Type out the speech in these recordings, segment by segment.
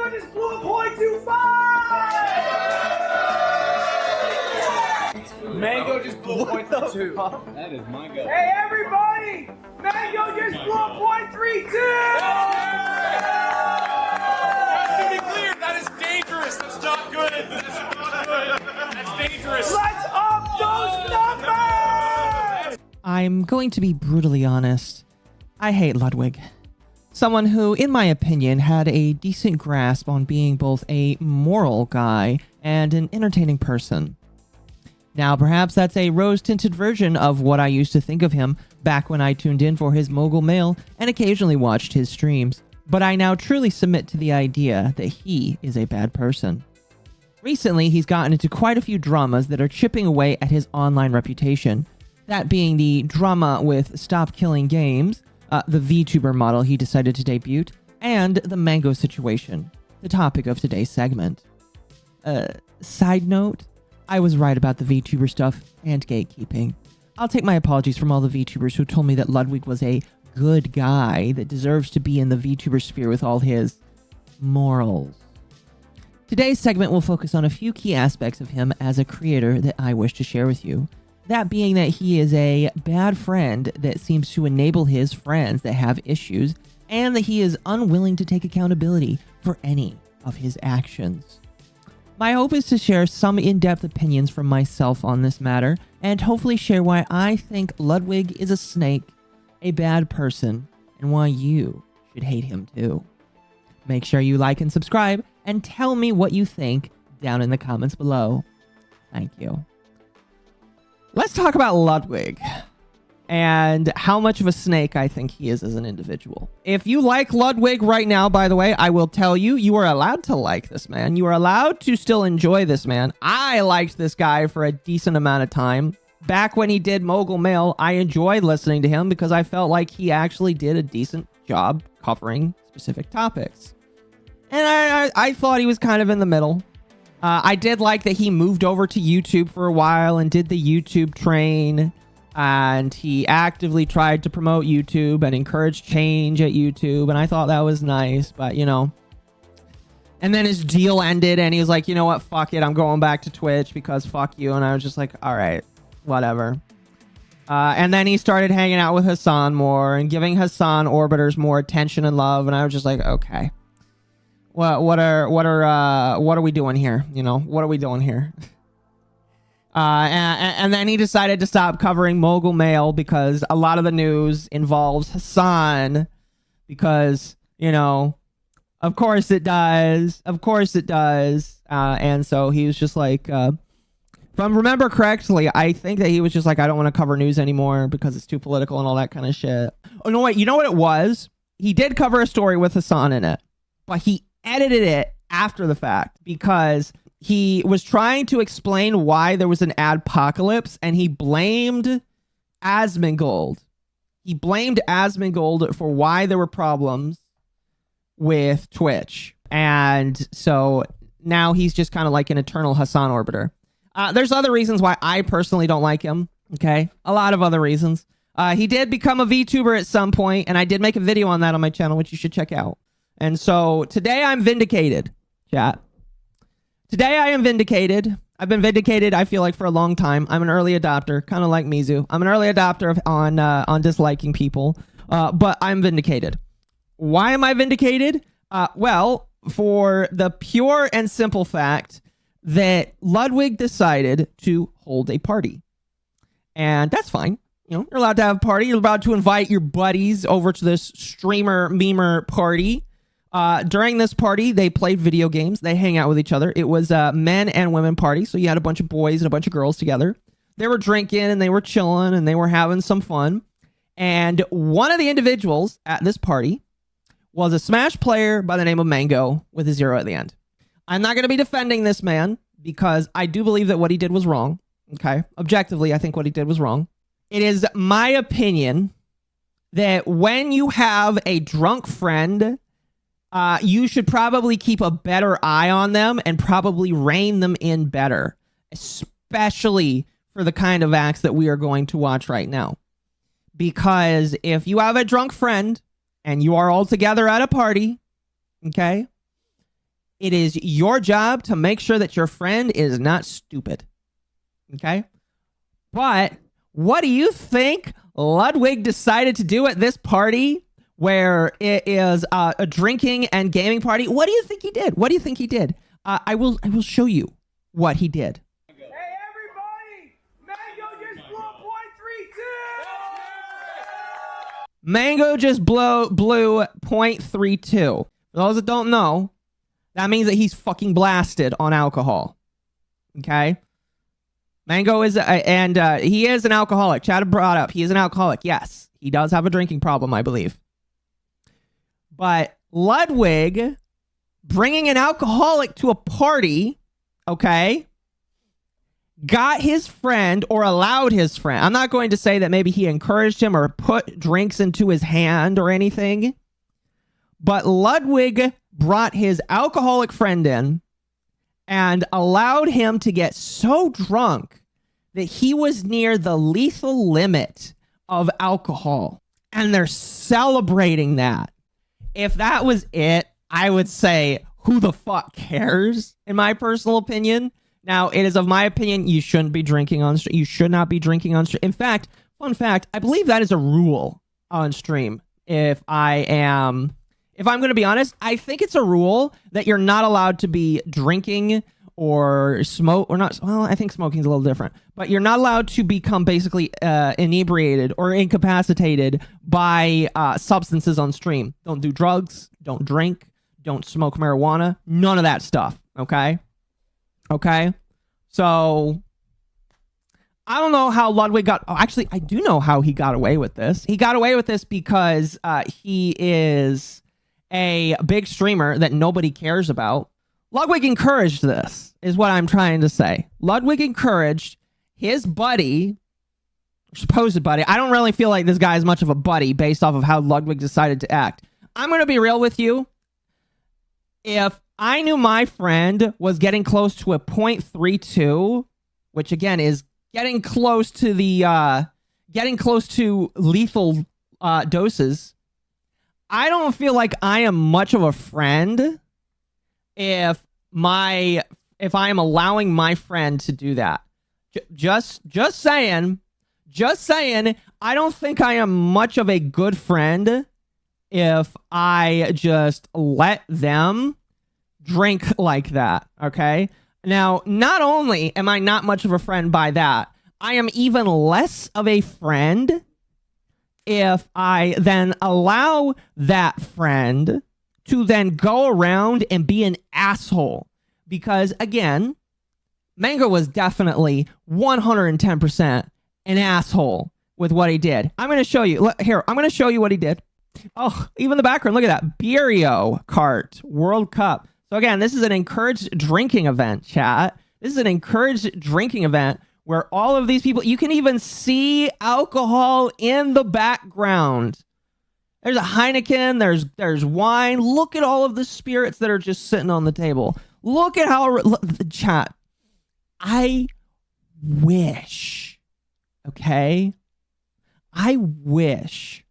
Mango just blew a .25! Mango just blew a .32. That is my go. Hey everybody! Mango just blew a .32! To be clear, that is dangerous. That's not good. That's not good. That's dangerous. Let's up those numbers! I'm going to be brutally honest. I hate Ludwig. Someone who, in my opinion, had a decent grasp on being both a moral guy and an entertaining person. Now, perhaps that's a rose-tinted version of what I used to think of him back when I tuned in for his mogul mail and occasionally watched his streams. But I now truly submit to the idea that he is a bad person. Recently, he's gotten into quite a few dramas that are chipping away at his online reputation. That being the drama with Stop Killing Games, the VTuber model he decided to debut, and the Mango situation, the topic of today's segment. Side note, I was right about the VTuber stuff and gatekeeping. I'll take my apologies from all the VTubers who told me that Ludwig was a good guy that deserves to be in the VTuber sphere with all his morals. Today's segment will focus on a few key aspects of him as a creator that I wish to share with you. That being that he is a bad friend that seems to enable his friends that have issues, and that he is unwilling to take accountability for any of his actions. My hope is to share some in-depth opinions from myself on this matter, and hopefully share why I think Ludwig is a snake, a bad person, and why you should hate him too. Make sure you like and subscribe, and tell me what you think down in the comments below. Thank you. Let's talk about Ludwig and how much of a snake I think he is as an individual. If you like Ludwig right now, by the way, I will tell you, you are allowed to like this man. You are allowed to still enjoy this man. I liked this guy for a decent amount of time. Back when he did Mogul Mail, I enjoyed listening to him because I felt like he actually did a decent job covering specific topics. And I thought he was kind of in the middle. I did like that he moved over to YouTube for a while and did the YouTube train, and he actively tried to promote YouTube and encourage change at YouTube, and I thought that was nice, but you know. And then his deal ended and he was like, you know what, fuck it, I'm going back to Twitch because fuck you, and I was just like, all right, whatever. And then he started hanging out with Hassan more and giving Hassan orbiters more attention and love, and I was just like, okay. What are we doing here? You know, what are we doing here? And then he decided to stop covering Mogul Mail because a lot of the news involves Hassan, because, you know, of course it does. Of course it does. And so he was just like, if I remember correctly, I think that he was just like, I don't want to cover news anymore because it's too political and all that kind of shit. Oh, no, wait, you know what it was? He did cover a story with Hassan in it, but he edited it after the fact because he was trying to explain why there was an adpocalypse, and he blamed Asmongold. He blamed Asmongold for why there were problems with Twitch. And so now he's just kind of like an eternal Hassan orbiter. There's other reasons why I personally don't like him. Okay. A lot of other reasons. He did become a VTuber at some point, and I did make a video on that on my channel, which you should check out. And so today I'm vindicated, chat. Today I am vindicated. I've been vindicated, I feel like, for a long time. I'm an early adopter, kind of like Mizu. I'm an early adopter on disliking people, but I'm vindicated. Why am I vindicated? Well, for the pure and simple fact that Ludwig decided to hold a party. And that's fine. You know, you're allowed to have a party. You're allowed to invite your buddies over to this streamer memer party. During this party, they played video games. They hang out with each other. It was a men and women party. So you had a bunch of boys and a bunch of girls together. They were drinking and they were chilling and they were having some fun. And one of the individuals at this party was a Smash player by the name of Mango with a 0 at the end. I'm not going to be defending this man because I do believe that what he did was wrong. Okay. Objectively, I think what he did was wrong. It is my opinion that when you have a drunk friend, you should probably keep a better eye on them and probably rein them in better, especially for the kind of acts that we are going to watch right now. Because if you have a drunk friend and you are all together at a party, okay, It is your job to make sure that your friend is not stupid. Okay? But what do you think Ludwig decided to do at this party where it is a drinking and gaming party? What do you think he did? What do you think he did? I will show you what he did. Hey, everybody! Mango just blew a .32! Mango just blew .32. For those that don't know, that means that he's fucking blasted on alcohol. Okay? Mango is, he is an alcoholic. Chad brought up, he is an alcoholic. Yes, he does have a drinking problem, I believe. But Ludwig bringing an alcoholic to a party, okay, got his friend or allowed his friend. I'm not going to say that maybe he encouraged him or put drinks into his hand or anything. But Ludwig brought his alcoholic friend in and allowed him to get so drunk that he was near the lethal limit of alcohol. And they're celebrating that. If that was it, I would say, who the fuck cares, in my personal opinion. Now, it is of my opinion, you shouldn't be drinking on stream. You should not be drinking on stream. In fact, fun fact, I believe that is a rule on stream. If I'm going to be honest, I think it's a rule that you're not allowed to be drinking or smoke or not. Well, I think smoking is a little different, but you're not allowed to become basically inebriated or incapacitated by substances on stream. Don't do drugs. Don't drink. Don't smoke marijuana. None of that stuff. Okay. Okay. So I don't know how Ludwig got. Oh, actually, I do know how he got away with this. He got away with this because he is a big streamer that nobody cares about. Ludwig encouraged this, is what I'm trying to say. Ludwig encouraged his buddy, supposed buddy. I don't really feel like this guy is much of a buddy based off of how Ludwig decided to act. I'm going to be real with you. If I knew my friend was getting close to a .32, which again is getting close to the lethal doses, I don't feel like I am much of a friend if I am allowing my friend to do that. Just saying, I don't think I am much of a good friend if I just let them drink like that, okay? Now, not only am I not much of a friend by that, I am even less of a friend if I then allow that friend to then go around and be an asshole. Because, again, Mango was definitely 110% an asshole with what he did. I'm going to show you. Here, I'm going to show you what he did. Oh, even the background. Look at that. Mario Kart World Cup. So, again, this is an encouraged drinking event, chat. This is an encouraged drinking event where all of these people, you can even see alcohol in the background. There's a Heineken, there's wine. Look at all of the spirits that are just sitting on the table. Look at how, chat. I wish, okay? I wish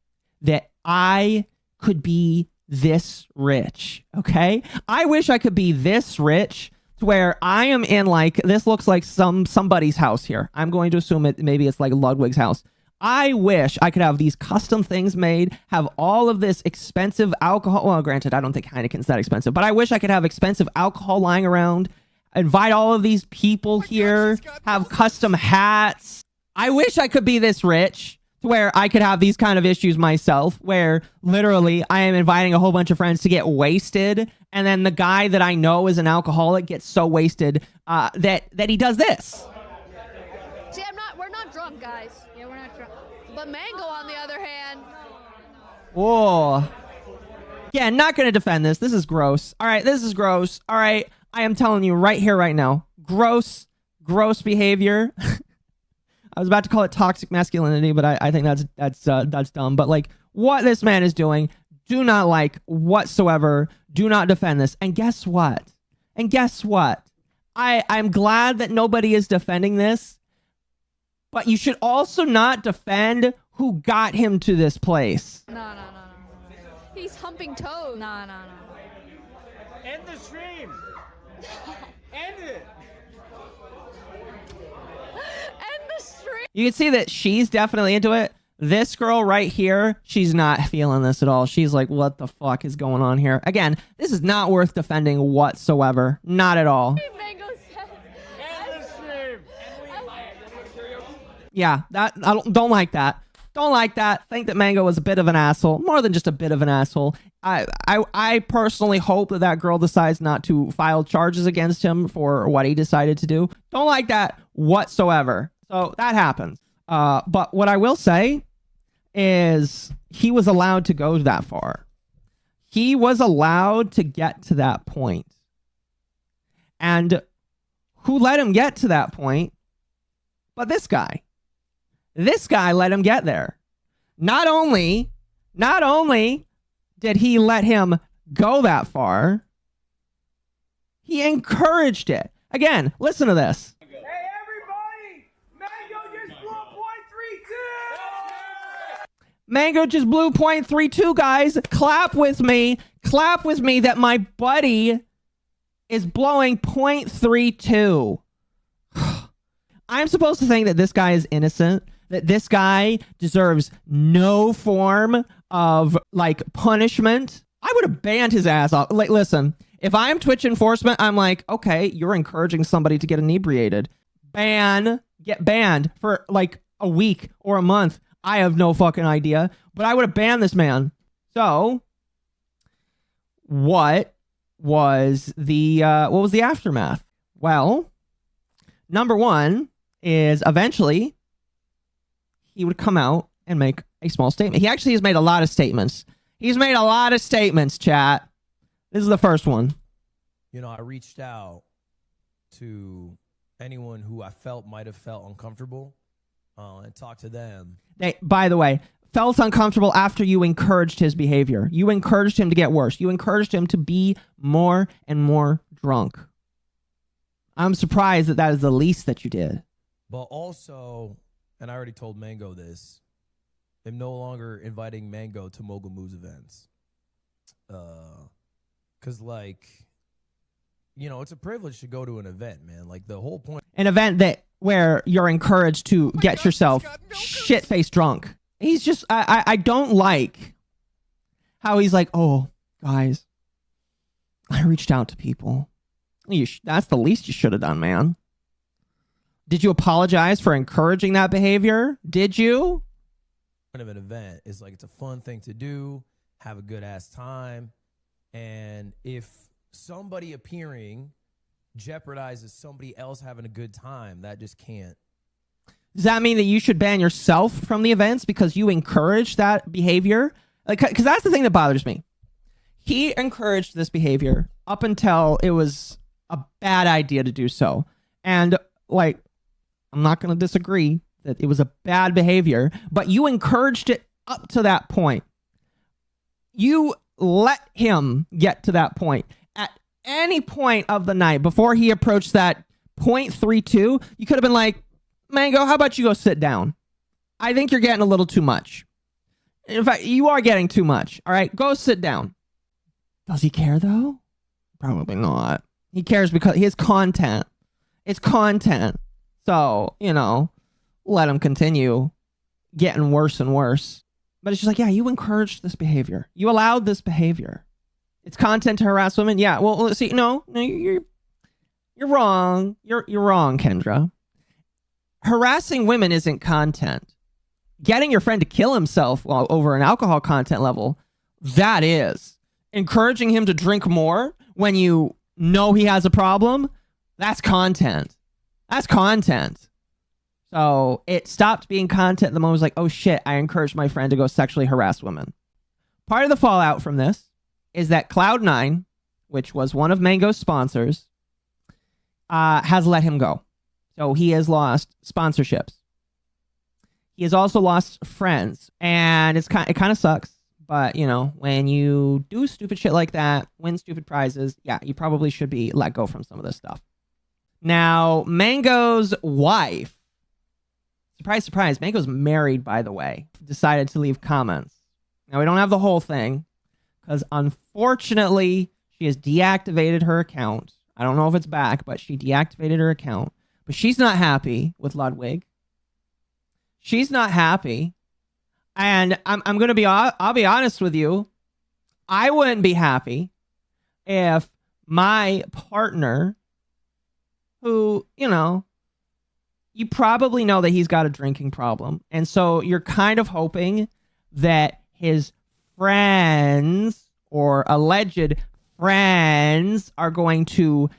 that I could be this rich, okay? I wish I could be this rich to where I am in, like, this looks like somebody's house here. I'm going to assume maybe it's like Ludwig's house. I wish I could have these custom things made, have all of this expensive alcohol. Well, granted, I don't think Heineken's that expensive, but I wish I could have expensive alcohol lying around, invite all of these people here, have custom hats. I wish I could be this rich to where I could have these kind of issues myself, where literally I am inviting a whole bunch of friends to get wasted, and then the guy that I know is an alcoholic gets so wasted that he does this. See, we're not drunk, guys. Yeah, we're not drunk. But Mango, on the other hand. Whoa. Yeah, not going to defend this. This is gross. All right, this is gross. All right, I am telling you right here, right now. Gross behavior. I was about to call it toxic masculinity, but I think that's dumb. But like, what this man is doing, do not like whatsoever. Do not defend this. And guess what? I'm glad that nobody is defending this. But you should also not defend who got him to this place. No. He's humping toes. No. End the stream. End it. End the stream. You can see that she's definitely into it. This girl right here, she's not feeling this at all. She's like, what the fuck is going on here? Again, this is not worth defending whatsoever. Not at all. Mango says. End the stream. Yeah, I don't like that. Don't like that. Think that Mango was a bit of an asshole. More than just a bit of an asshole. I personally hope that that girl decides not to file charges against him for what he decided to do. Don't like that whatsoever. So that happens. But what I will say is he was allowed to go that far. He was allowed to get to that point. And who let him get to that point? But this guy. This guy let him get there. Not only did he let him go that far, he encouraged it. Again, listen to this. Hey, everybody! Mango just blew a .32! Mango just blew .32, guys. Clap with me. Clap with me that my buddy is blowing .32. I'm supposed to think that this guy is innocent, that this guy deserves no form of, like, punishment. I would have banned his ass off. Like, listen, if I'm Twitch enforcement, I'm like, okay, you're encouraging somebody to get inebriated. Get banned for, like, a week or a month. I have no fucking idea, but I would have banned this man. So, what was the aftermath? Well, number one is eventually he would come out and make a small statement. He actually has made a lot of statements. He's made a lot of statements, chat. This is the first one. You know, I reached out to anyone who I felt might have felt uncomfortable and talked to them. They, by the way, felt uncomfortable after you encouraged his behavior. You encouraged him to get worse. You encouraged him to be more and more drunk. I'm surprised that that is the least that you did. But also, and I already told Mango this, I'm no longer inviting Mango to Mogul Moves events. Because, like, you know, it's a privilege to go to an event, man. Like, the whole point. An event where you're encouraged to get yourself shit-faced drunk. He's just, I don't like how he's like, oh, guys, I reached out to people. That's the least you should have done, man. Did you apologize for encouraging that behavior? Did you? Of an event is like, it's a fun thing to do, have a good ass time. And if somebody appearing jeopardizes somebody else having a good time, that just can't. Does that mean that you should ban yourself from the events because you encouraged that behavior? Like, because that's the thing that bothers me. He encouraged this behavior up until it was a bad idea to do so. And, like, I'm not going to disagree that it was a bad behavior, but you encouraged it up to that point. You let him get to that point. At any point of the night, before he approached that .32, you could have been like, Mango, how about you go sit down? I think you're getting a little too much. In fact, you are getting too much. All right, go sit down. Does he care, though? Probably not. He cares because his content. It's content. So, you know, let him continue getting worse and worse. But it's just like, yeah, you encouraged this behavior. You allowed this behavior. It's content to harass women. Yeah, well, see, no, you're wrong. You're wrong, Kendra. Harassing women isn't content. Getting your friend to kill himself while over an alcohol content level, that is. Encouraging him to drink more when you know he has a problem, that's content. That's content. So it stopped being content. The moment was like, oh shit, I encouraged my friend to go sexually harass women. Part of the fallout from this is that Cloud9, which was one of Mango's sponsors, has let him go. So he has lost sponsorships. He has also lost friends. And it kind of sucks. But, you know, when you do stupid shit like that, win stupid prizes, yeah, you probably should be let go from some of this stuff. Now, Mango's wife, surprise, surprise, Mango's married, by the way, decided to leave comments. Now, we don't have the whole thing, because unfortunately, She has deactivated her account. I don't know if it's back, but she deactivated her account. But she's not happy with Ludwig. She's not happy. And I'm going to be, I'll be honest with you. I wouldn't be happy if my partner, who, you know, you probably know that he's got a drinking problem. And so you're kind of hoping that his friends or alleged friends are going to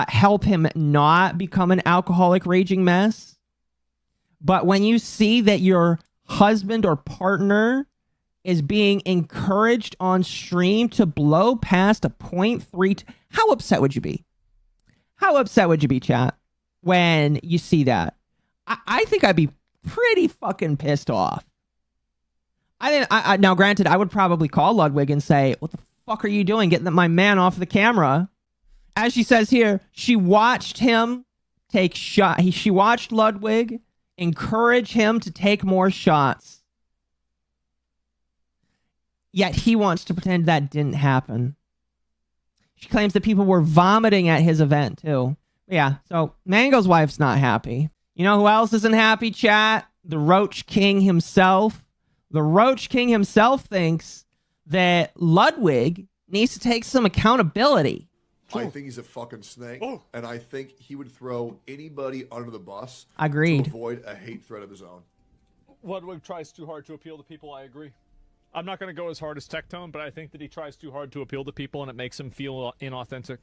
help him not become an alcoholic raging mess. But when you see that your husband or partner is being encouraged on stream to blow past a 0.3, how upset would you be? How upset would you be, chat, when you see that? I think I'd be pretty fucking pissed off. Now, granted, I would probably call Ludwig and say, what the fuck are you doing getting my man off the camera? As she says here, she watched him take shot. She watched Ludwig encourage him to take more shots. Yet he wants to pretend that didn't happen. She claims that people were vomiting at his event, too. Yeah, so Mango's wife's not happy. You know who else isn't happy, chat? The Roach King himself. The Roach King himself thinks that Ludwig needs to take some accountability. I think he's a fucking snake, and I think he would throw anybody under the bus Agreed. to avoid a hate threat of his own. Ludwig tries too hard to appeal to people, I agree. I'm not going to go as hard as Tectone, but I think that he tries too hard to appeal to people, and it makes him feel inauthentic.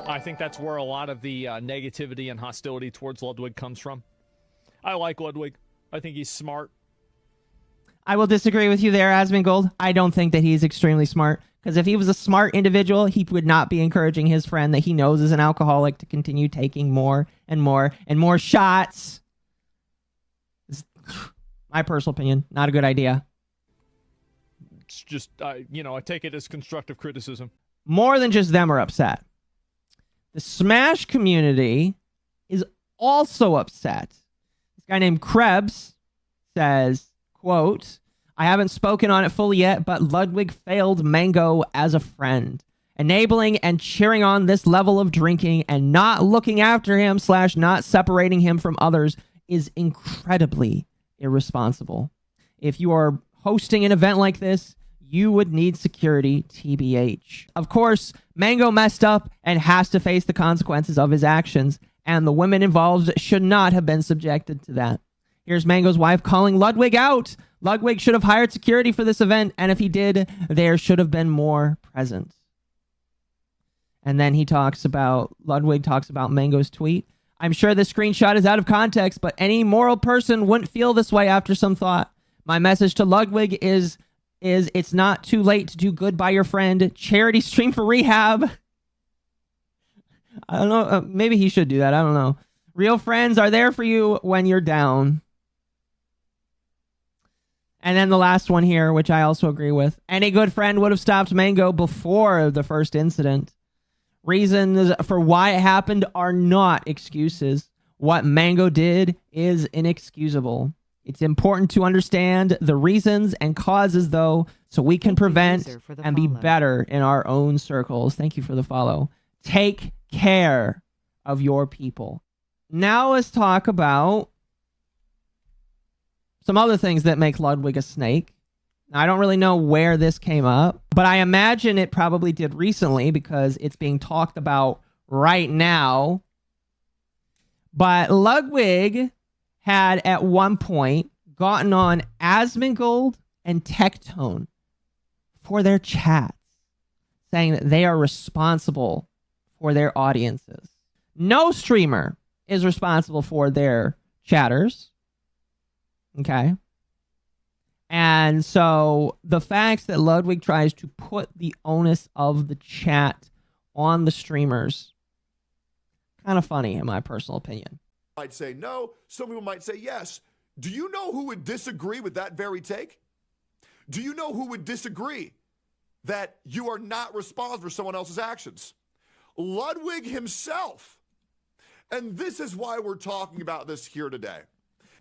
I think that's where a lot of the negativity and hostility towards Ludwig comes from. I like Ludwig. I think he's smart. I will disagree with you there, Asmongold. I don't think that he's extremely smart. Because if he was a smart individual, he would not be encouraging his friend that he knows is an alcoholic to continue taking more and more and more shots. My personal opinion, not a good idea. It's just, you know, I take it as constructive criticism. More than just them are upset. The Smash community is also upset. This guy named Krebs says, quote, I haven't spoken on it fully yet, but Ludwig failed Mango as a friend. Enabling and cheering on this level of drinking and not looking after him / not separating him from others is incredibly irresponsible. If you are hosting an event like this, you would need security, TBH. Of course, Mango messed up and has to face the consequences of his actions, and the women involved should not have been subjected to that. Here's Mango's wife calling Ludwig out. Ludwig should have hired security for this event, and if he did, there should have been more present. And then Ludwig talks about Mango's tweet. I'm sure this screenshot is out of context, but any moral person wouldn't feel this way after some thought. My message to Ludwig is it's not too late to do good by your friend. Charity stream for rehab. I don't know. Maybe he should do that. I don't know. Real friends are there for you when you're down. And then the last one here, which I also agree with. Any good friend would have stopped Mango before the first incident. Reasons for why it happened are not excuses. What Mango did is inexcusable. It's important to understand the reasons and causes, though, so we can prevent and be better in our own circles. Thank you for the follow. Take care of your people. Now let's talk about some other things that make Ludwig a snake. Now, I don't really know where this came up, but I imagine it probably did recently because it's being talked about right now. But Ludwig had at one point gotten on Asmongold and Tectone for their chats, saying that they are responsible for their audiences. No streamer is responsible for their chatters. Okay. And so the fact that Ludwig tries to put the onus of the chat on the streamers, kind of funny in my personal opinion. Might say no, some people might say yes. Do you know who would disagree with that very take? Do you know who would disagree that you are not responsible for someone else's actions? Ludwig himself. And this is why we're talking about this here today.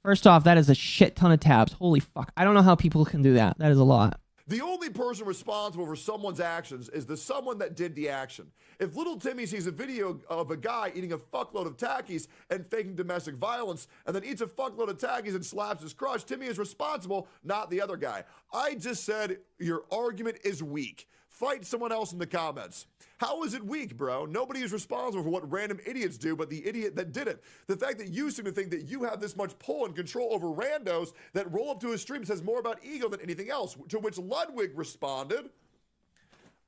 First off, that is a shit ton of tabs. Holy fuck. I don't know how people can do that. That is a lot. The only person responsible for someone's actions is the someone that did the action. If little Timmy sees a video of a guy eating a fuckload of Takis and faking domestic violence and then eats a fuckload of Takis and slaps his crush, Timmy is responsible, not the other guy. I just said your argument is weak. Fight someone else in the comments. How is it weak, bro? Nobody is responsible for what random idiots do but the idiot that did it. The fact that you seem to think that you have this much pull and control over randos that roll up to a stream says more about ego than anything else, to which Ludwig responded,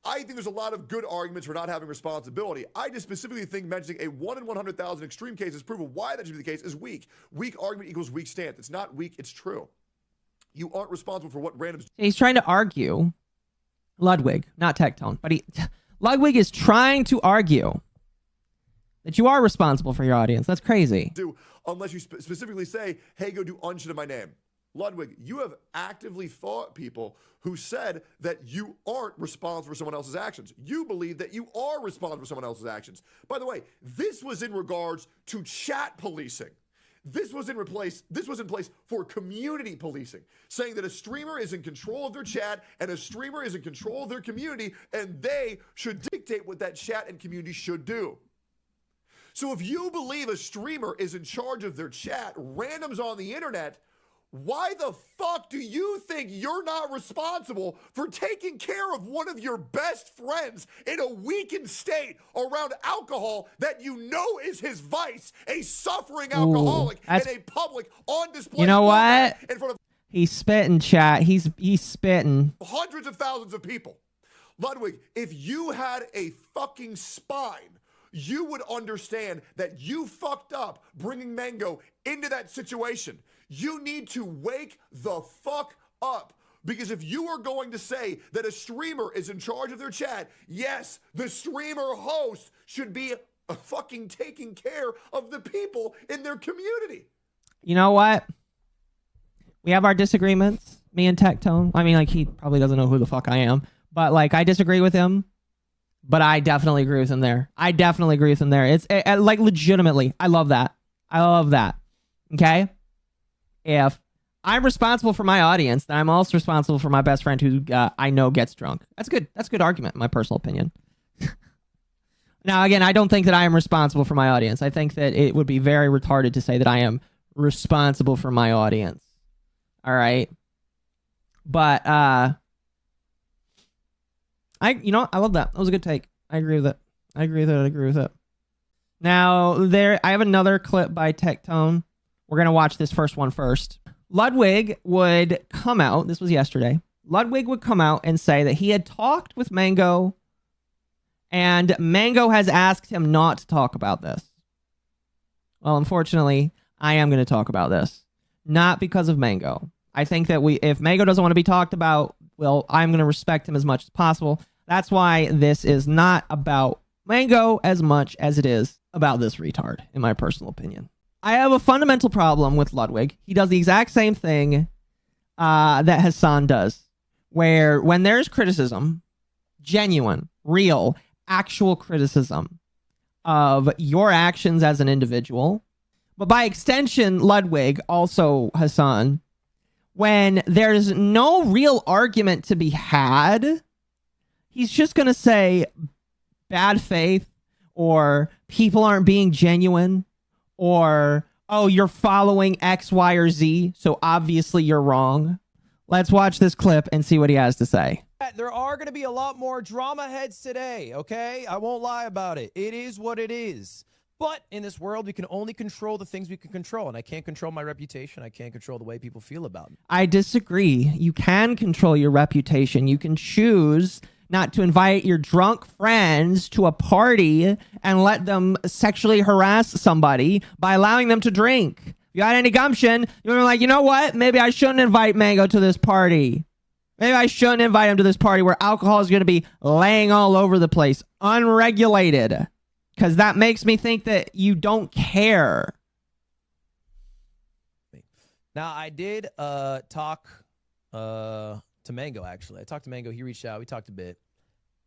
I think there's a lot of good arguments for not having responsibility. I just specifically think mentioning a 1 in 100,000 extreme cases proof of why that should be the case is weak. Weak argument equals weak stance. It's not weak, it's true. You aren't responsible for what randoms... He's trying to argue... Ludwig, not Tectone, but Ludwig is trying to argue that you are responsible for your audience. That's crazy. Do unless you specifically say, hey, go do unshit in my name. Ludwig, you have actively fought people who said that you aren't responsible for someone else's actions. You believe that you are responsible for someone else's actions. By the way, this was in regards to chat policing. This was in place for community policing, saying that a streamer is in control of their chat and a streamer is in control of their community, and they should dictate what that chat and community should do. So if you believe a streamer is in charge of their chat, randoms on the internet, why the fuck do you think you're not responsible for taking care of one of your best friends in a weakened state around alcohol that you know is his vice, a suffering alcoholic in a public on display? You know what? In front of He's spitting, chat. He's spitting. Hundreds of thousands of people. Ludwig, if you had a fucking spine, you would understand that you fucked up bringing Mango into that situation. You need to wake the fuck up. Because if you are going to say that a streamer is in charge of their chat, yes, the streamer host should be fucking taking care of the people in their community. You know what? We have our disagreements, me and Tectone. I mean, like, he probably doesn't know who the fuck I am. But, like, I disagree with him. But I definitely agree with him there. I definitely agree with him there. It's, like, legitimately. I love that. I love that. Okay? If I'm responsible for my audience, then I'm also responsible for my best friend who I know gets drunk. That's good. That's a good argument, in my personal opinion. Now, again, I don't think that I am responsible for my audience. I think that it would be very retarded to say that I am responsible for my audience. All right? But, I love that. That was a good take. I agree with it. I agree with it. Now, I have another clip by Tectone. We're going to watch this first one first. Ludwig would come out, this was yesterday, Ludwig would come out and say that he had talked with Mango, and Mango has asked him not to talk about this. Well, unfortunately, I am going to talk about this. Not because of Mango. I think that if Mango doesn't want to be talked about, well, I'm going to respect him as much as possible. That's why this is not about Mango as much as it is about this retard, in my personal opinion. I have a fundamental problem with Ludwig. He does the exact same thing that Hassan does, where when there's criticism, genuine, real, actual criticism of your actions as an individual, but by extension, Ludwig, also Hassan, when there's no real argument to be had, he's just going to say bad faith, or people aren't being genuine, or, oh, you're following X, Y, or Z, so obviously you're wrong. Let's watch this clip and see what he has to say. There are going to be a lot more drama heads today, okay? I won't lie about it. It is what it is. But in this world, we can only control the things we can control, and I can't control my reputation. I can't control the way people feel about me. I disagree. You can control your reputation. You can choose not to invite your drunk friends to a party and let them sexually harass somebody by allowing them to drink. If you had any gumption, you were like, you know what? Maybe I shouldn't invite Mango to this party. Maybe I shouldn't invite him to this party where alcohol is going to be laying all over the place, unregulated. Because that makes me think that you don't care. Now, I did talk to Mango, actually. I talked to Mango. He reached out. We talked a bit.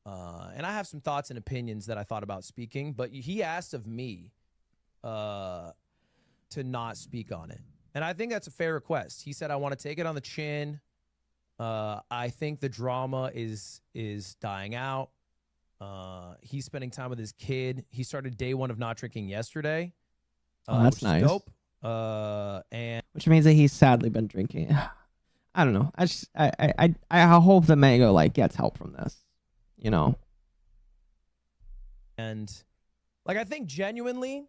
And I have some thoughts and opinions that I thought about speaking. But he asked of me to not speak on it. And I think that's a fair request. He said, I want to take it on the chin. I think the drama is dying out. He's spending time with his kid. He started day 1 of not drinking yesterday. Oh, that's which nice. is dope. And Which means that he's sadly been drinking. I don't know. I hope that Mango like gets help from this. You know. And like, I think genuinely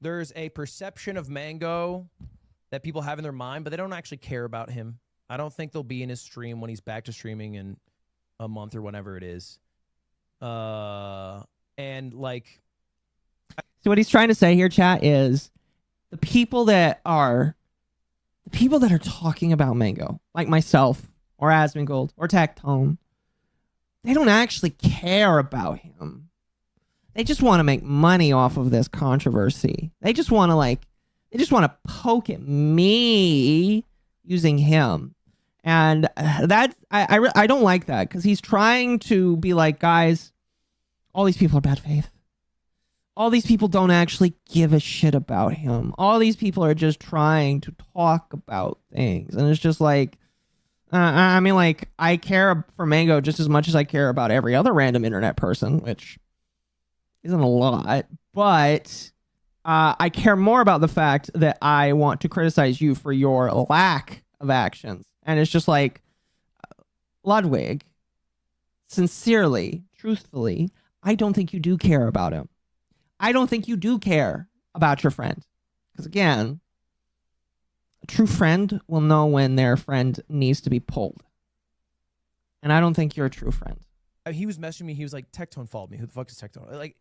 there's a perception of Mango that people have in their mind, but they don't actually care about him. I don't think they'll be in his stream when he's back to streaming in a month or whenever it is. And like, so what he's trying to say here, chat, is the people that are talking about Mango, like myself or Asmongold or Tactone, they don't actually care about him. They just want to make money off of this controversy. They just want to poke at me using him. And that I don't like that, because he's trying to be like, guys, all these people are bad faith. All these people don't actually give a shit about him. All these people are just trying to talk about things. And it's just like, I mean, like, I care for Mango just as much as I care about every other random internet person, which isn't a lot. But I care more about the fact that I want to criticize you for your lack of actions. And it's just like, Ludwig, sincerely, truthfully, I don't think you do care about him. I don't think you do care about your friend. Because again, a true friend will know when their friend needs to be pulled. And I don't think you're a true friend. he was messaging me. He was like, Tectone followed me. Who the fuck is Tectone? Like,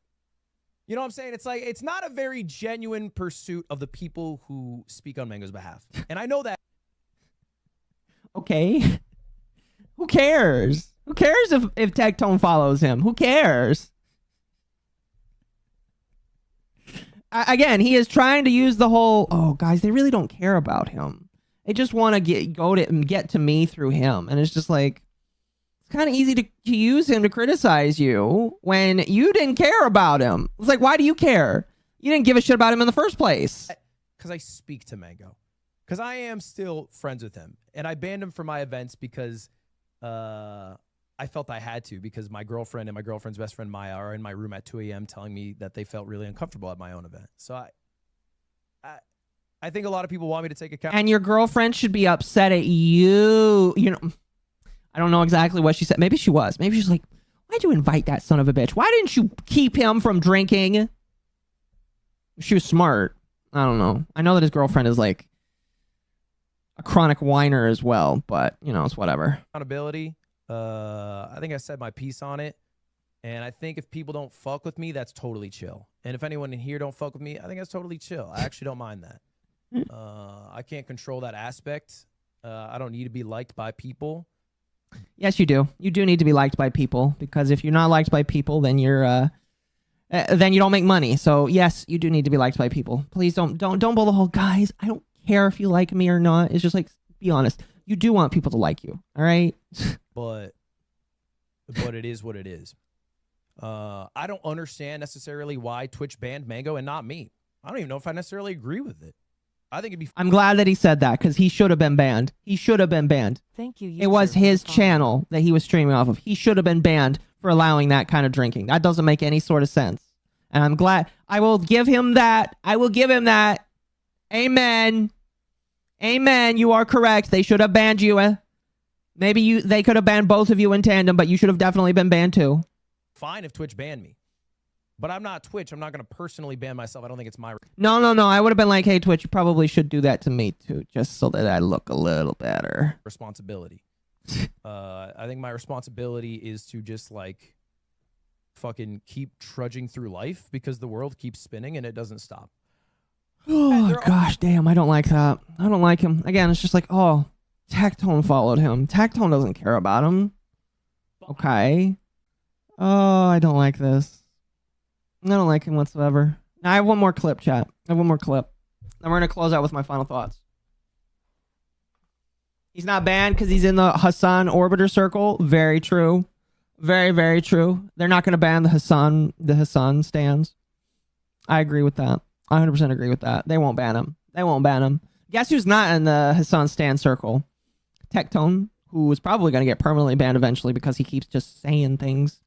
you know what I'm saying? It's like, it's not a very genuine pursuit of the people who speak on Mango's behalf. And I know that. Okay. Who cares? Who cares if Tectone follows him? Who cares? Again, he is trying to use the whole, oh, guys, they really don't care about him. They just want to get to me through him. And it's just like, it's kind of easy to use him to criticize you when you didn't care about him. It's like, why do you care? You didn't give a shit about him in the first place. Because I speak to Mango. Because I am still friends with him. And I banned him from my events because I felt I had to, because my girlfriend and my girlfriend's best friend Maya are in my room at 2 a.m. telling me that they felt really uncomfortable at my own event. So I think a lot of people want me to take account. And your girlfriend should be upset at you. You know, I don't know exactly what she said. Maybe she was. Maybe she's like, why'd you invite that son of a bitch? Why didn't you keep him from drinking? She was smart. I don't know. I know that his girlfriend is like a chronic whiner as well, but you know, it's whatever. Accountability. I think I said my piece on it. And I think if people don't fuck with me, that's totally chill. And if anyone in here don't fuck with me, I think that's totally chill. I actually don't mind that. I can't control that aspect. I don't need to be liked by people. Yes, you do. You do need to be liked by people, because if you're not liked by people, then you're then you don't make money. So yes, you do need to be liked by people. Please don't pull the whole, guys, I don't care if you like me or not. It's just like, be honest. You do want people to like you, all right? But it is what it is. I don't understand necessarily why Twitch banned Mango and not me. I don't even know if I necessarily agree with it. I think it'd be. I'm glad that he said that, because he should have been banned. He should have been banned. Thank you. It was his channel that he was streaming off of. He should have been banned for allowing that kind of drinking. That doesn't make any sort of sense. And I'm glad. I will give him that. I will give him that. Amen. Amen. You are correct. They should have banned you. Maybe they could have banned both of you in tandem, but you should have definitely been banned too. Fine if Twitch banned me. But I'm not Twitch. I'm not going to personally ban myself. I don't think it's my... No. I would have been like, hey, Twitch, you probably should do that to me too, just so that I look a little better. Responsibility. I think my responsibility is to just, like, fucking keep trudging through life, because the world keeps spinning and it doesn't stop. Oh, gosh, damn, I don't like that. I don't like him. Again, it's just like, oh, Tectone followed him. Tectone doesn't care about him. Okay. Oh, I don't like this. I don't like him whatsoever. Now, I have one more clip, chat. I have one more clip. Then we're going to close out with my final thoughts. He's not banned because he's in the Hassan orbiter circle. Very true. Very, very true. They're not going to ban the Hassan stands. I agree with that. I 100% agree with that. They won't ban him. They won't ban him. Guess who's not in the Hassan stand circle? Tectone, who is probably going to get permanently banned eventually because he keeps just saying things.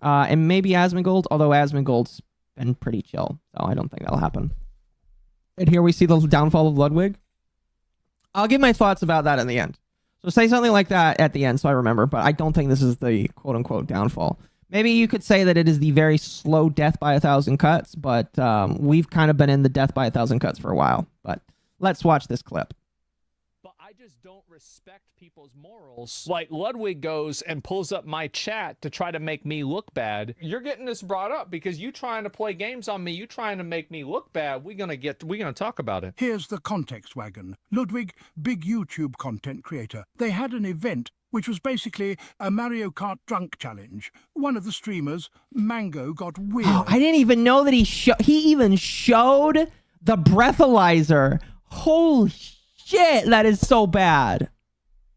And maybe Asmongold, although Asmongold's been pretty chill, so I don't think that'll happen. And here we see the downfall of Ludwig. I'll give my thoughts about that in the end. So say something like that at the end so I remember, but I don't think this is the quote-unquote downfall. Maybe you could say that it is the very slow death by 1,000 cuts, but we've kind of been in the death by 1,000 cuts for a while. But let's watch this clip. But I just don't respect people's morals. Like, Ludwig goes and pulls up my chat to try to make me look bad. You're getting this brought up because you trying to play games on me. You trying to make me look bad. We're gonna talk about it. Here's the context wagon. Ludwig, big YouTube content creator. They had an event which was basically a Mario Kart drunk challenge. One of the streamers, Mango, got weird. Oh, I didn't even know that he even showed the breathalyzer. Holy shit, that is so bad.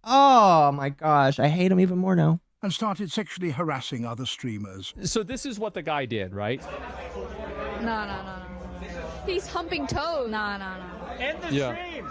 Oh my gosh, I hate him even more now. And started sexually harassing other streamers. So this is what the guy did, right? No. He's humping toes. No. End the stream.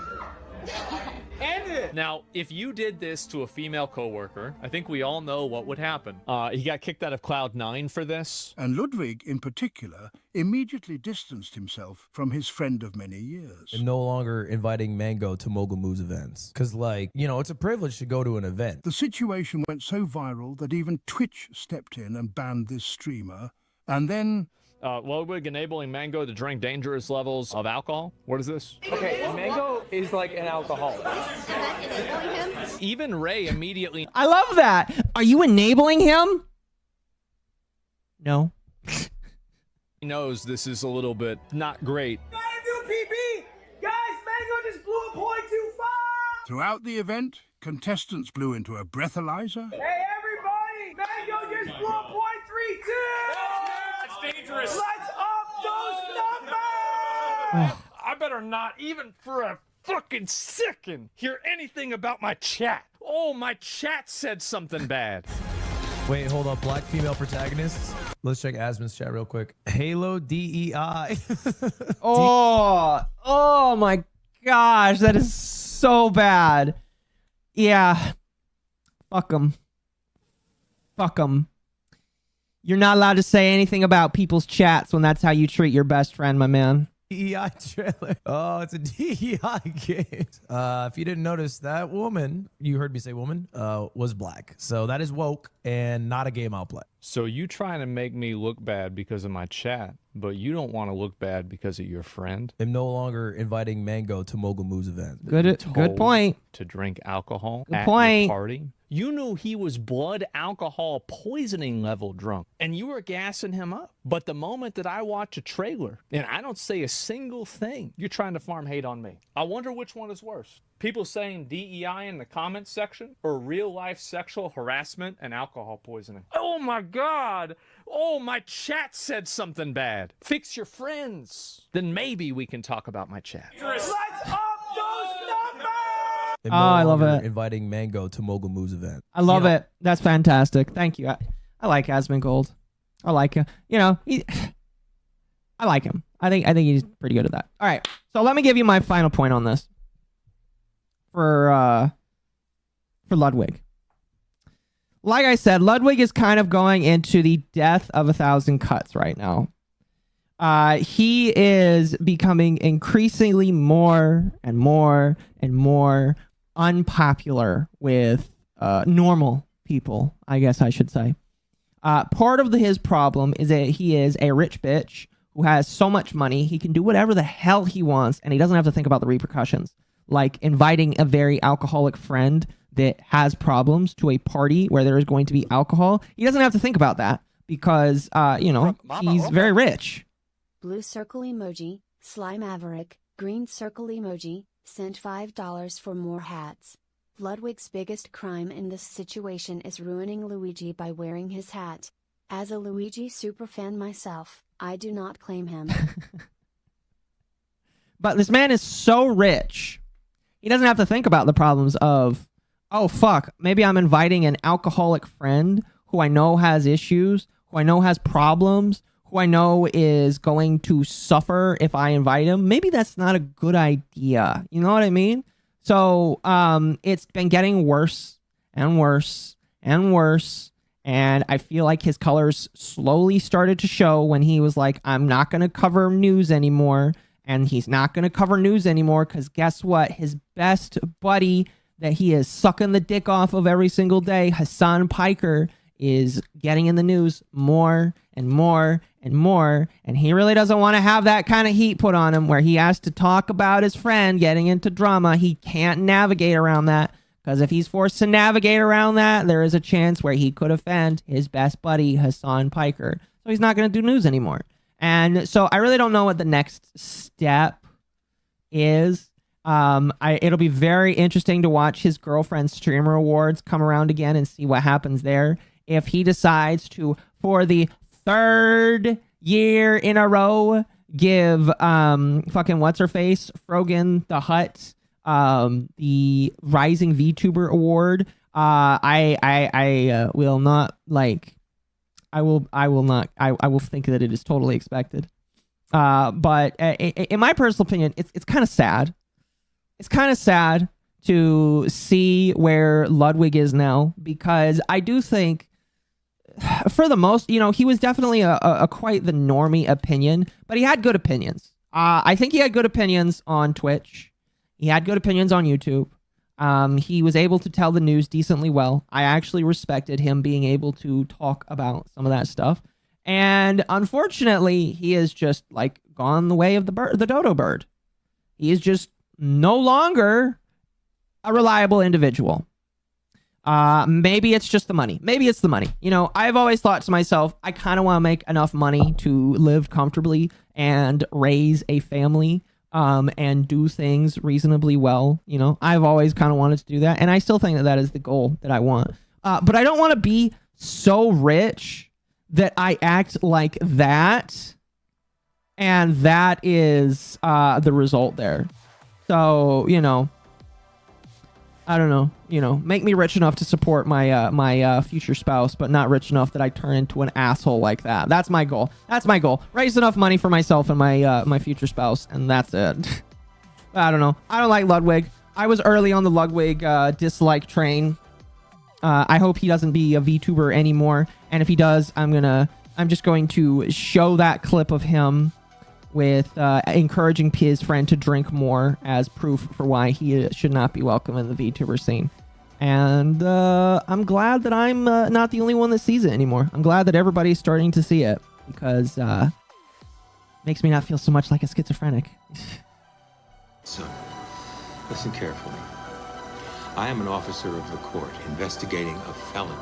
End it. Now, if you did this to a female coworker, I think we all know what would happen. He got kicked out of Cloud9 for this. And Ludwig, in particular, immediately distanced himself from his friend of many years. And no longer inviting Mango to Mogul Moves events. Because, like, you know, it's a privilege to go to an event. The situation went so viral that even Twitch stepped in and banned this streamer. And then... Ludwig enabling Mango to drink dangerous levels of alcohol. What is this? Okay, Mango is like an alcoholic. Even Ray immediately... I love that. Are you enabling him? No. He knows this is a little bit not great. Gotta do PB! Guys, Mango just blew a point too far! Throughout the event, contestants blew into a breathalyzer. Hey, everybody! Mango just blew a point 3-2! That's dangerous! Let's up those numbers! I better not even for a fucking second hear anything about my chat. Oh, my chat said something bad. Wait, hold up. Black female protagonists. Let's check Asmon's chat real quick. Halo DEI. Oh my gosh, that is so bad. Yeah. Fuck them. Fuck them. You're not allowed to say anything about people's chats when that's how you treat your best friend, my man. DEI trailer. Oh, it's a DEI game. If you didn't notice, that woman, you heard me say woman, was black. So that is woke and not a game I'll play. So you trying to make me look bad because of my chat, but you don't want to look bad because of your friend? I'm no longer inviting Mango to Mogul Moves event. Good point. To drink alcohol Good at point. your party? You knew he was blood alcohol poisoning level drunk, and you were gassing him up. But the moment that I watch a trailer, and I don't say a single thing, you're trying to farm hate on me. I wonder which one is worse. People saying DEI in the comments section, or real-life sexual harassment and alcohol poisoning. Oh my God! Oh, my chat said something bad. Fix your friends. Then maybe we can talk about my chat. Let's up those numbers! I'm Oh, I love longer it. Inviting Mango to Mogul Moves event. I love it. That's fantastic. Thank you. I like Asmongold. I like him. You know, I like him. I think he's pretty good at that. All right. So let me give you my final point on this. For Ludwig. Like I said, Ludwig is kind of going into the death of 1,000 cuts right now. He is becoming increasingly more and more and more unpopular with normal people, I guess I should say. Part of his problem is that he is a rich bitch who has so much money, he can do whatever the hell he wants, and he doesn't have to think about the repercussions. Like inviting a very alcoholic friend that has problems to a party where there is going to be alcohol. He doesn't have to think about that because, you know, he's very rich. Blue circle emoji, Sly Maverick, green circle emoji, sent $5 for more hats. Ludwig's biggest crime in this situation is ruining Luigi by wearing his hat. As a Luigi superfan myself, I do not claim him. But this man is so rich, he doesn't have to think about the problems of, oh, fuck, maybe I'm inviting an alcoholic friend who I know has issues, who I know has problems, who I know is going to suffer if I invite him. Maybe that's not a good idea. You know what I mean? So it's been getting worse and worse and worse. And I feel like his colors slowly started to show when he was like, I'm not going to cover news anymore. And he's not going to cover news anymore because guess what? His best buddy that he is sucking the dick off of every single day, Hassan Piker, is getting in the news more and more and more. And he really doesn't want to have that kind of heat put on him where he has to talk about his friend getting into drama. He can't navigate around that because if he's forced to navigate around that, there is a chance where he could offend his best buddy, Hassan Piker. So he's not going to do news anymore. And so I really don't know what the next step is. It'll be very interesting to watch his girlfriend's streamer awards come around again and see what happens there. If he decides to, for the 3rd year in a row, give fucking what's her face, Frogan the Hutt, the Rising VTuber award, I will not like. I will think that it is totally expected. But in my personal opinion, it's kind of sad. It's kind of sad to see where Ludwig is now because I do think, for the most, he was definitely a quite the normie opinion, but he had good opinions. I think he had good opinions on Twitch. He had good opinions on YouTube. He was able to tell the news decently well. I actually respected him being able to talk about some of that stuff. And unfortunately, he has just like gone the way of the dodo bird. He is just no longer a reliable individual. Maybe it's just the money. Maybe it's the money. I've always thought to myself, I kind of want to make enough money to live comfortably and raise a family. And do things reasonably well. I've always kind of wanted to do that. And I still think that is the goal that I want. But I don't want to be so rich that I act like that. And that is the result there. So, I don't know, make me rich enough to support my future spouse, but not rich enough that I turn into an asshole like that. That's my goal. Raise enough money for myself and my future spouse, and that's it. I don't know. I don't like Ludwig. I was early on the Ludwig dislike train. I hope he doesn't be a VTuber anymore, and if he does, I'm just going to show that clip of him with encouraging his friend to drink more as proof for why he should not be welcome in the VTuber scene. And I'm glad that I'm not the only one that sees it anymore. I'm glad that everybody's starting to see it because it makes me not feel so much like a schizophrenic. Son, listen carefully. I am an officer of the court investigating a felony.